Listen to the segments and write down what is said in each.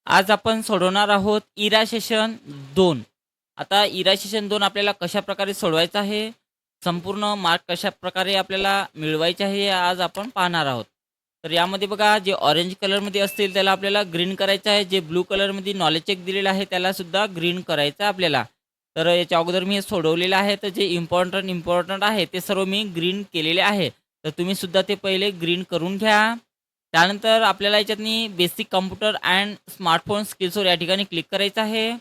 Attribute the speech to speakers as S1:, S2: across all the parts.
S1: आज आपण सोडवणार आहोत इरा सेशन 2. आता इरा सेशन 2 आपल्याला कशाप्रकारे सोडवायचं आहे, संपूर्ण मार्क कशाप्रकारे आपल्याला मिळवायचे आहे, हे आज आपण पाहणार आहोत. तर यामध्ये बघा, जे ऑरेंज कलरमध्ये असतील त्याला आपल्याला ग्रीन करायचं आहे, जे ब्लू कलरमध्ये नॉलेज चेक दिलेलं आहे त्यालासुद्धा ग्रीन करायचं आहे आपल्याला. तर याच्या अगोदर मी हे सोडवलेलं आहे, तर जे इम्पॉर्टंट आहे ते सर्व मी ग्रीन केलेले आहे. तर तुम्हीसुद्धा ते पहिले ग्रीन करून घ्या. त्यानंतर आपल्याला याच्यातनी बेसिक कॉम्प्युटर अँड स्मार्टफोन स्किल्सवर या ठिकाणी क्लिक करायचं आहे.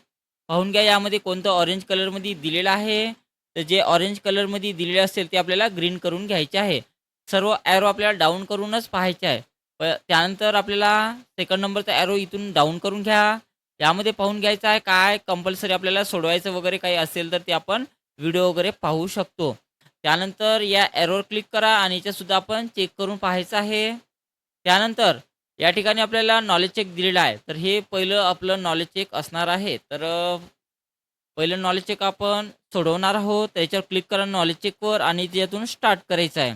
S1: पाहून घ्या यामध्ये कोणतं ऑरेंज कलरमध्ये दिलेलं आहे. तर जे ऑरेंज कलरमध्ये दिलेले असेल ते आपल्याला ग्रीन करून घ्यायचे आहे. सर्व ॲरो आपल्याला डाउन करूनच पाहायचे आहे. त्यानंतर आपल्याला सेकंड नंबरचा ॲरो इथून डाउन करून घ्या. यामध्ये पाहून घ्यायचं आहे काय कंपल्सरी आपल्याला सोडवायचं वगैरे काही असेल तर ते आपण व्हिडिओ वगैरे पाहू शकतो. त्यानंतर या ॲरोवर क्लिक करा आणि याच्यासुद्धा आपण चेक करून पाहायचं आहे. त्यानंतर या ठिकाणी आपल्याला नॉलेज चेक दिलेलं आहे. तर हे पहिलं आपलं नॉलेज चेक असणार आहे. तर पहिलं नॉलेज चेक आपण सोडवणार आहोत. त्याच्यावर क्लिक करा नॉलेज चेकवर आणि त्यातून स्टार्ट करायचं आहे.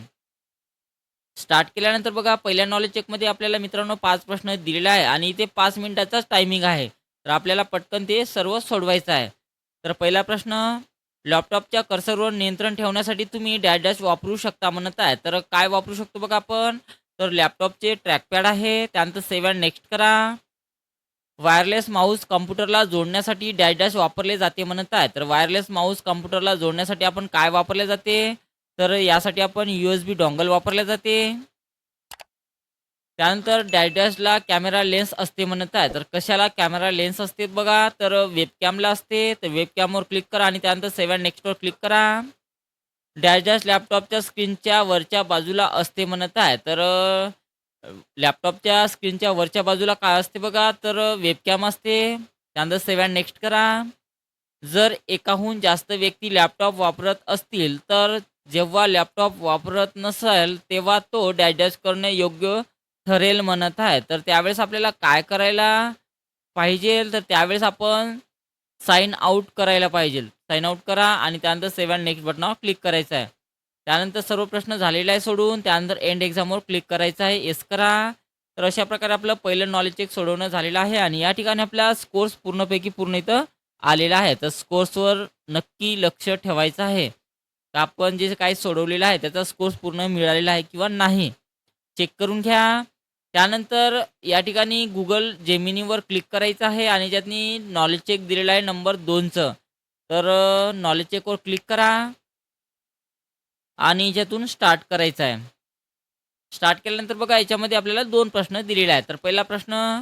S1: स्टार्ट केल्यानंतर बघा, पहिल्या नॉलेज चेकमध्ये आपल्याला मित्रांनो 5 प्रश्न दिलेले आहे आणि इथे 5 मिनिटाचाच टायमिंग आहे. तर आपल्याला पटकन ते सर्व सोडवायचं आहे. तर पहिला प्रश्न, लॅपटॉपच्या कर्सरवर नियंत्रण ठेवण्यासाठी तुम्ही डॅश डॅश वापरू शकता म्हणत आहे. तर काय वापरू शकतो बघा आपण? तर लॅपटॉपचे ट्रॅकपॅड आहे, त्यानंतर सेव्ह अँड नेक्स्ट करा. वायरलेस माऊस कॉम्प्युटरला जोडण्यासाठी डॅश डॅश वापरले जाते म्हणत आहे. तर वायरलेस माऊस कॉम्प्युटरला जोडण्यासाठी आपण काय वापरले जाते? तर यासाठी आपण USB डोंगल वापरले जाते. त्यानंतर डॅश डॅशला कॅमेरा लेन्स असते म्हणत आहे. तर कशाला कॅमेरा लेन्स असते बघा? तर वेबकॅमला असते. तर वेबकॅमवर क्लिक करा आणि त्यानंतर सेव्ह अँड नेक्स्टवर क्लिक करा. डॅश डॅश लॅपटॉपच्या स्क्रीनच्या वरच्या बाजूला असते म्हणत आहे. तर लॅपटॉपच्या स्क्रीनच्या वरच्या बाजूला काय असते बघा? तर वेबकॅम असते. त्यानंतर सेव्ह अँड नेक्स्ट करा. जर एकाहून जास्त व्यक्ती लॅपटॉप वापरत असतील, तर जेव्हा लॅपटॉप वापरत नसेल, तेव्हा तो डॅश डॅश करणे योग्य ठरेल म्हणत आहे. तर त्यावेळेस आपल्याला काय करायला पाहिजे? तर त्यावेळेस आपण साइन आउट करायला पाहिजे. साइन आउट करा आणि त्यानंतर सेव्ह अँड नेक्स्ट बटनावर क्लिक करायचं आहे. त्यानंतर सर्व प्रश्न झालेला आहे सोडून. त्यानंतर एंड एक्झामवर क्लिक करायचं आहे. येस करा. तर अशा प्रकारे आपलं पहिलं नॉलेज चेक सोडवणं झालेलं आहे आणि या ठिकाणी आपला स्कोर्स पूर्णपैकी पूर्ण इथं आलेला आहे. तर स्कोर्सवर नक्की लक्ष ठेवायचं आहे. तर आपण जे काही सोडवलेलं आहे त्याचा स्कोर्स पूर्ण मिळालेला आहे किंवा नाही, चेक करून घ्या. त्यानंतर या ठिकाणी Google जेमिनीवर क्लिक करायचं आहे आणि त्यातनी नॉलेज चेक दिलेला आहे नंबर 2चं. तर नॉलेज चेकवर क्लिक करा आणि याच्यातून स्टार्ट करायचं आहे. स्टार्ट केल्यानंतर बघा, याच्यामध्ये आपल्याला 2 प्रश्न दिलेले आहेत. तर पहिला प्रश्न,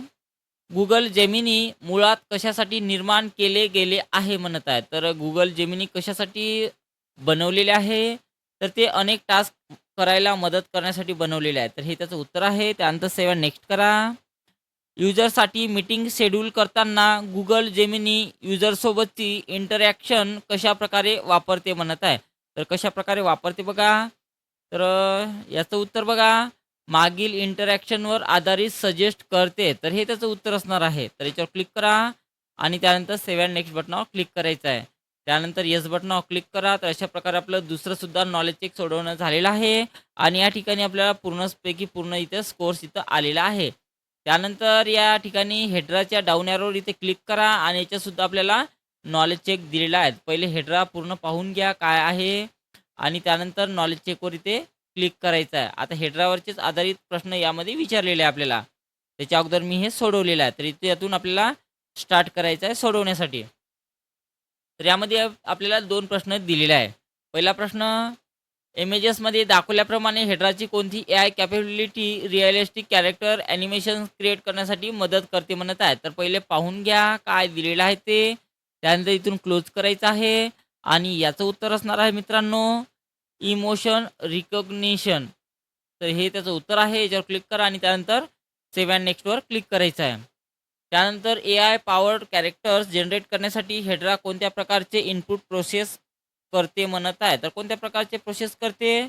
S1: Google जेमिनी मुळात कशासाठी निर्माण केले गेले आहे म्हणत आहे. तर Google जेमिनी कशासाठी बनवलेले आहे? तर ते अनेक टास्क करायला मदत करण्यासाठी बनवलेले आहे. तर हे त्याचं उत्तर आहे. त्यानंतर सेव्ह नेक्स्ट करा. युजरसाठी मीटिंग शेड्यूल करताना Google जेमिनी युजरसोबतची इंटरॅक्शन कशाप्रकारे वापरते म्हणत आहे. तर कशाप्रकारे वापरते बघा? तर याचं उत्तर बघा, मागील इंटरॅक्शनवर आधारित सजेस्ट करते. तर हे त्याचं उत्तर असणार आहे. तर याच्यावर क्लिक करा आणि त्यानंतर सेव्ह अँड नेक्स्ट बटनावर क्लिक करायचं आहे. त्यानंतर येस बटनावर क्लिक करा. तर अशा प्रकारे आपलं दुसरंसुद्धा नॉलेज चेक सोडवणं झालेलं आहे आणि या ठिकाणी आपल्याला पूर्णपैकी पूर्ण इथं स्कोर्स इथं आलेला आहे. त्यानंतर या ठिकाणी हेडराच्या डाउन ॲरोवर इथे क्लिक करा आणि याच्यातसुद्धा आपल्याला नॉलेज चेक दिलेला आहे. पहिले हेडरा पूर्ण पाहून घ्या काय आहे आणि त्यानंतर नॉलेज चेकवर इथे क्लिक करायचं आहे. आता हेडरावरचेच आधारित प्रश्न यामध्ये विचारलेले आहे आपल्याला. त्याच्या अगोदर मी हे सोडवलेलं आहे. तर इथे यातून आपल्याला स्टार्ट करायचं आहे सोडवण्यासाठी. तर यामध्ये आपल्याला 2 प्रश्न दिलेले आहे. पहिला प्रश्न, इमेजेसमध्ये दाखवल्याप्रमाणे हेडराची कोणती AI capability realistic character animation create करण्यासाठी मदत करते म्हणत आहे. तर पहिले पाहून घ्या काय दिलेलं आहे ते. त्यानंतर इथून क्लोज करायचं आहे आणि याचं उत्तर असणार आहे मित्रांनो, इमोशन रिकॉग्निशन. तर हे त्याचं उत्तर आहे. याच्यावर क्लिक करा आणि त्यानंतर सेव्ह अँड नेक्स्टवर क्लिक करायचं आहे. त्यानंतर एआय पॉवर्ड कॅरेक्टर्स जनरेट करण्यासाठी हेडरा कोणत्या प्रकारचे इनपुट प्रोसेस करते म्हणत आहे. तर कोणत्या प्रकारचे प्रोसेस करते?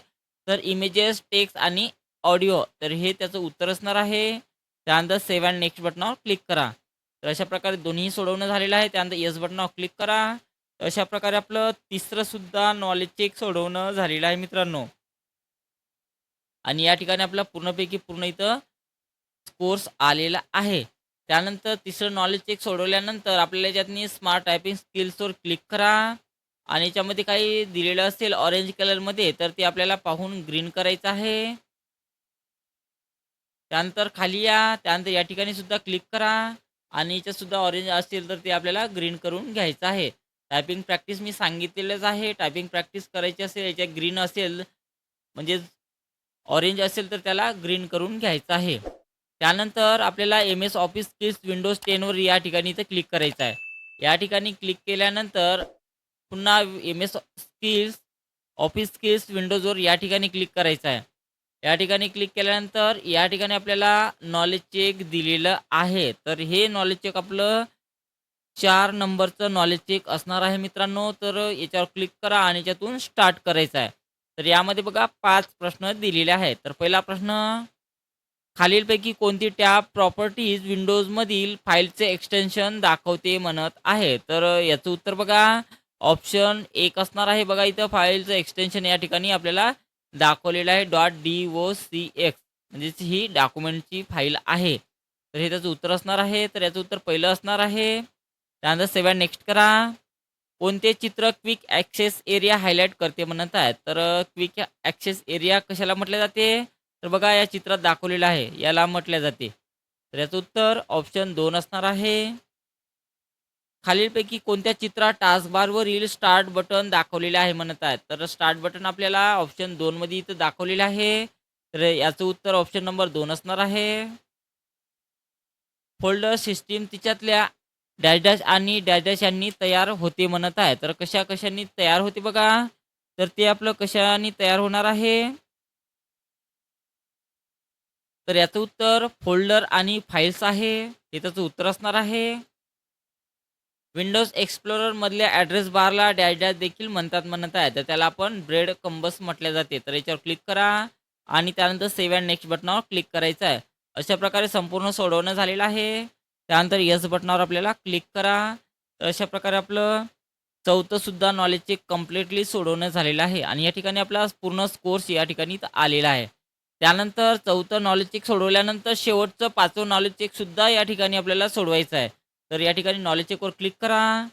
S1: तर इमेजेस, टेक्स्ट आणि ऑडिओ. तर हे त्याचं उत्तर असणार आहे. त्यानंतर सेव्ह अँड नेक्स्ट बटनावर क्लिक करा. तर अशा प्रकारे दोन्ही सोडवणं झालेलं आहे. त्यानंतर येस बटनावर क्लिक करा. अशा प्रकारे आपलं तिसरंसुद्धा नॉलेज चेक सोडवणं झालेलं आहे मित्रांनो. आणि या ठिकाणी आपला पूर्णपैकी पूर्ण इथं कोर्स आलेला आहे. त्यानंतर तिसरं नॉलेज चेक सोडवल्यानंतर आपल्याला याच्यातनी स्मार्ट टायपिंग स्किल्सवर क्लिक करा आणि याच्यामध्ये काही दिलेलं असेल ऑरेंज कलरमध्ये तर ते आपल्याला पाहून ग्रीन करायचं आहे. त्यानंतर खाली या, त्यानंतर या ठिकाणी सुद्धा क्लिक करा आणि याच्यात सुद्धा ऑरेंज असेल तर ते आपल्याला ग्रीन करून घ्यायचं आहे. टायपिंग प्रॅक्टिस मी सांगितलेलंच आहे. टायपिंग प्रॅक्टिस करायची असेल, याच्यात ग्रीन असेल म्हणजे ऑरेंज असेल तर त्याला ग्रीन करून घ्यायचं आहे. त्यानंतर आपल्याला एम-एस ऑफिस स्किल्स विंडोज 10 वर या ठिकाणी इथं क्लिक करायचं आहे. या ठिकाणी क्लिक केल्यानंतर पुन्हा एम-एस स्किल्स, ऑफिस स्किल्स विंडोजवर या ठिकाणी क्लिक करायचं आहे. या ठिकाणी क्लिक केल्यानंतर या ठिकाणी आपल्याला नॉलेज चेक दिलेलं आहे. तर हे नॉलेज चेक आपलं 4 नंबरचं नॉलेज चेक असणार आहे मित्रांनो. तर याच्यावर क्लिक करा आणि याच्यातून स्टार्ट करायचं आहे. तर यामध्ये बघा 5 प्रश्न दिलेले आहेत. तर पहिला प्रश्न, खालीलपैकी कोणती टॅब प्रॉपर्टीज विंडोजमधील फाईलचे एक्सटेन्शन दाखवते म्हणत आहे? तर याचं उत्तर बघा ऑप्शन 1 असणार आहे. बघा इथं फाईलचं एक्सटेन्शन या ठिकाणी आपल्याला दाखवलेलं आहे .docx म्हणजेच ही डॉक्युमेंटची फाईल आहे. तर हे त्याचं उत्तर असणार आहे. तर याचं उत्तर पहिलं असणार आहे. त्यानंतर 7 नेक्स्ट करा. कोणते चित्र क्विक ॲक्सेस एरिया हायलाइट करते म्हणत आहेत? तर क्विक ॲक्सेस एरिया कशाला म्हटले जाते? तर बघा या चित्रात दाखवलेलं आहे, याला म्हटले जाते. तर याचं उत्तर ऑप्शन 2 असणार आहे. खालीलपैकी कोणत्या चित्रात टास्कबारवरील स्टार्ट बटन दाखवलेले आहे म्हणत आहेत? तर स्टार्ट बटन आपल्याला ऑप्शन 2 मध्ये इथं दाखवलेलं आहे. तर याचं उत्तर ऑप्शन नंबर 2 असणार आहे. फोल्डर सिस्टीम तिच्यातल्या डॅश डॅश आणि डॅश डॅश यांनी तयार होते म्हणत आहे. तर कशा कशांनी तयार होते बघा? तर ते आपलं कशाने तयार होणार आहे? तर याचं उत्तर फोल्डर आणि फाईल्स आहे. हे त्याचं उत्तर असणार आहे. विंडोज एक्सप्लोररमधल्या ॲड्रेस बारला डॅश डॅश देखील म्हणत आहे. तर त्याला आपण ब्रेड कंबस म्हटले जाते. तर याच्यावर क्लिक करा आणि त्यानंतर सेव्ह अँड नेक्स्ट बटनावर क्लिक करायचं आहे. अशा प्रकारे संपूर्ण सोडवणं झालेलं आहे. त्यानंतर येस बटनावर आपल्याला क्लिक करा. तर अशा प्रकारे आपलं चौथं सुद्धा नॉलेज चेक कंप्लिटली सोडवणं झालेलं आहे आणि या ठिकाणी आपला पूर्ण स्कोर्स या ठिकाणी इथं आलेला आहे. त्यानंतर चौथं नॉलेज चेक सोडवल्यानंतर शेवटचं 5वं नॉलेज चेकसुद्धा या ठिकाणी आपल्याला सोडवायचं आहे. तर या ठिकाणी नॉलेज चेकवर क्लिक करा.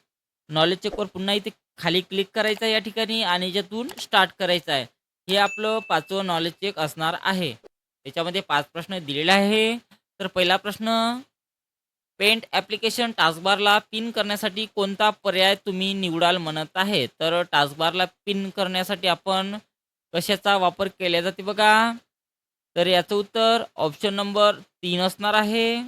S1: नॉलेज चेकवर पुन्हा इथे खाली क्लिक करायचं आहे या ठिकाणी आणि याच्यातून स्टार्ट करायचं आहे. हे आपलं 5वं नॉलेज चेक असणार आहे. त्याच्यामध्ये 5 प्रश्न दिलेले आहे. तर पहिला प्रश्न, पेंट ॲप्लिकेशन टास्कबारला पिन करण्यासाठी कोणता पर्याय तुम्ही निवडाल म्हणत आहे? तर टास्कबारला पिन करण्यासाठी आपण कशाचा वापर केला जाते बघा? तर याचं उत्तर ऑप्शन नंबर 3 असणार आहे.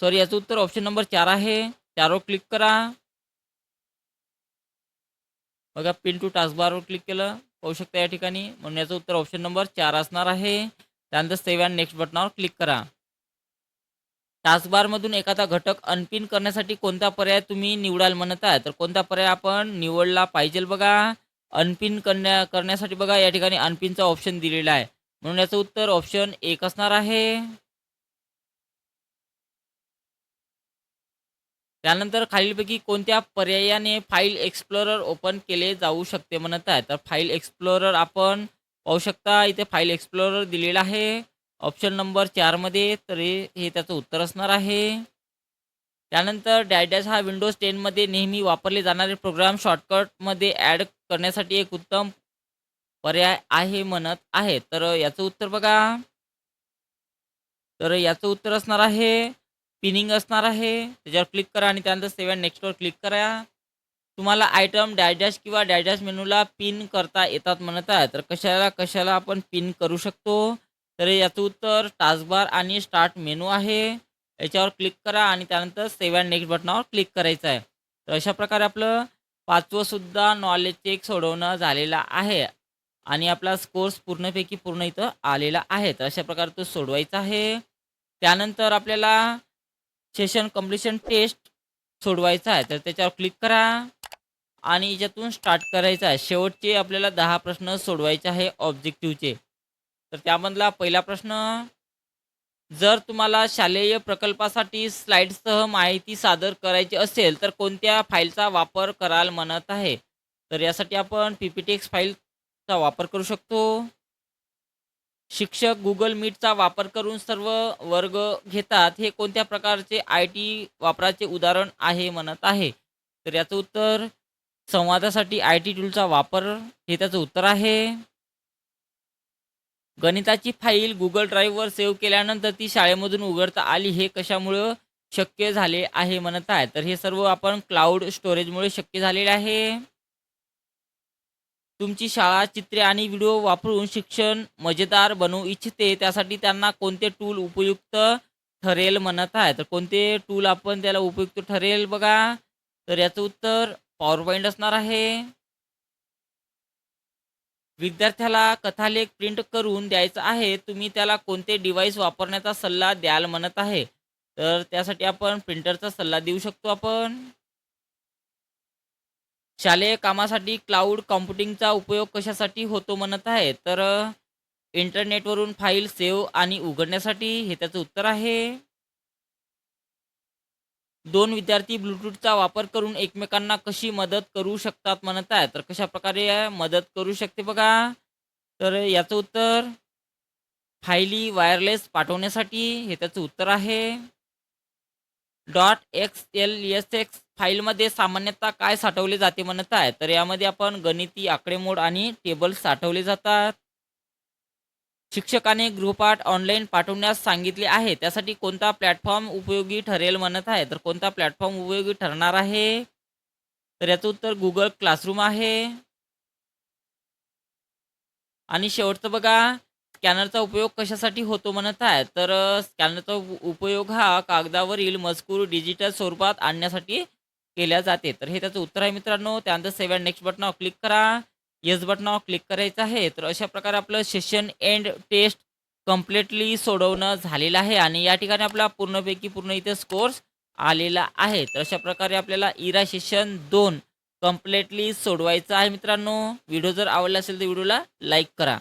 S1: सॉरी, याचं उत्तर ऑप्शन नंबर 4 आहे. 4 वर क्लिक करा. बघा पिन टू टास्कबारवर क्लिक केलं. पाहू शकता या ठिकाणी. म्हणून याचं उत्तर ऑप्शन नंबर 4 असणार आहे. त्यानंतर सेव्ह अँड नेक्स्ट बटनावर क्लिक करा. टास्कबारमधून एखादा घटक अनपिन करण्यासाठी कोणता पर्याय तुम्ही निवडाल म्हणत आहे? तर कोणता पर्याय आपण निवडला पाहिजेल बघा? अनपिन करण्यासाठी बघा या ठिकाणी अनपिनचा ऑप्शन दिलेला आहे. म्हणून याचं उत्तर ऑप्शन 1 असणार आहे. त्यानंतर खालीलपैकी कोणत्या पर्यायाने फाईल एक्सप्लोरर ओपन केले जाऊ शकते म्हणत आहे? तर फाईल एक्सप्लोरर आपण पाहू शकता इथे फाईल एक्सप्लोरर दिलेला आहे ऑप्शन नंबर 4 मध्ये. तर हे त्याचं उत्तर असणार आहे. त्यानंतर डॅश डॅश हा विंडोज 10 मध्ये नेहमी वापरले जाणारे प्रोग्राम शॉर्टकटमध्ये ॲड करण्यासाठी एक उत्तम पर्याय आहे म्हणत आहे. तर याचं उत्तर बघा. तर याचं उत्तर असणार आहे पिनिंग असणार आहे. त्याच्यावर क्लिक करा आणि त्यानंतर सेव्ह अँड नेक्स्टवर क्लिक करा. तुम्हाला आयटम डॅश डॅश किंवा डॅश डॅश मेनूला पिन करता येतात म्हणत आहे. तर कशाला कशाला आपण पिन करू शकतो? तर याचं उत्तर टास्कबार आणि स्टार्ट मेनू आहे. याच्यावर क्लिक करा आणि त्यानंतर सेव्ह अँड नेक्स्ट बटनावर क्लिक करायचं आहे. तर अशा प्रकारे आपलं 5वं सुद्धा नॉलेज चेक सोडवणं झालेलं आहे आणि आपला स्कोर्स पूर्णपैकी पूर्ण इथं आलेला आहे. तर अशा प्रकारे तो सोडवायचा आहे. त्यानंतर आपल्याला सेशन कंप्लीशन टेस्ट सोडवायचा आहे. तर त्याच्यावर क्लिक करा आणि याच्यातून स्टार्ट करायचं आहे. शेवटचे आपल्याला 10 प्रश्न सोडवायचे आहे ऑब्जेक्टिव्हचे. तर त्यामधला पहिला प्रश्न, जर तुम्हाला शालेय प्रकल्पासाठी स्लाइड्ससह माहिती सादर करायची असेल तर कोणत्या फाईलचा वापर कराल म्हणत आहे? तर यासाठी आपण PPTX फाईल चा वापर करू शकतो. शिक्षक Google मीटचा वापर करून सर्व वर्ग घेतात. हे कोणत्या प्रकारचे आय-टी वापराचे उदाहरण आहे म्हणत आहे? तर याचं उत्तर संवादासाठी आय-टी टूलचा वापर हे त्याचं उत्तर आहे. गणिताची फाईल Google ड्राईव्हवर सेव्ह केल्यानंतर ती शाळेमधून उघडता आली हे कशामुळं शक्य झाले आहे म्हणत आहे? तर हे सर्व आपण क्लाउड स्टोरेजमुळे शक्य झालेले आहे. तुमची शाळा चित्रे आणि व्हिडिओ वापरून शिक्षण मजेदार बनवू इच्छिते, त्यासाठी त्यांना कोणते टूल उपयुक्त ठरेल म्हणत आहे? तर कोणते टूल आपण त्याला उपयुक्त ठरेल बघा? तर याचं उत्तर पॉवर पॉईंट असणार आहे. विद्यार्थ्याला कथालेख प्रिंट करून द्यायचा आहे. तुम्ही त्याला कोणते डिव्हाइस वापरण्याचा सल्ला द्याल म्हणत आहे? तर त्यासाठी आपण प्रिंटरचा सल्ला देऊ शकतो आपण. शालेय कामासाठी क्लाउड कॉम्प्युटिंगचा उपयोग कशासाठी होतो म्हणत आहे? तर इंटरनेटवरून फाईल सेव्ह आणि उघडण्यासाठी हे त्याचं उत्तर आहे. 2 विद्यार्थी ब्लूटूथचा वापर करून एकमेकांना कशी मदत करू शकतात म्हणत आहे? तर कशाप्रकारे मदत करू शकते बघा? तर याचं उत्तर फायली वायरलेस पाठवण्यासाठी हे त्याचं उत्तर आहे. .xlsx फाईलमध्ये सामान्यतः काय साठवले जाते म्हणत आहे? तर यामध्ये आपण गणिती आकडेमोड आणि टेबल्स साठवले जातात. शिक्षकाने गृहपाठ ऑनलाईन पाठवण्यास सांगितले आहे. त्यासाठी कोणता प्लॅटफॉर्म उपयोगी ठरेल म्हणत आहे? तर कोणता प्लॅटफॉर्म उपयोगी ठरणार आहे? तर याचं उत्तर Google क्लासरूम आहे. आणि शेवटचं बघा, स्कॅनरचा उपयोग कशासाठी होतो म्हणत आहे? तर स्कॅनरचा उपयोग हा कागदावरील मजकूर डिजिटल स्वरूपात आणण्यासाठी केल्या जाते. तर हे त्याचं उत्तर आहे मित्रांनो. त्यानंतर सेव्ह अँड नेक्स्ट बटनावर क्लिक करा. येस बटनावर क्लिक करायचं आहे. तर अशा प्रकारे आपलं सेशन एंड टेस्ट कंप्लीटली सोडवणं झालेलं आहे आणि या ठिकाणी आपला पूर्णपैकी पूर्ण इथे स्कोर्स आलेला आहे. तर अशा प्रकारे आपल्याला इरा सेशन 2 कंप्लीटली सोडवायचं आहे मित्रांनो. व्हिडिओ जर आवडला असेल तर व्हिडिओला लाईक करा.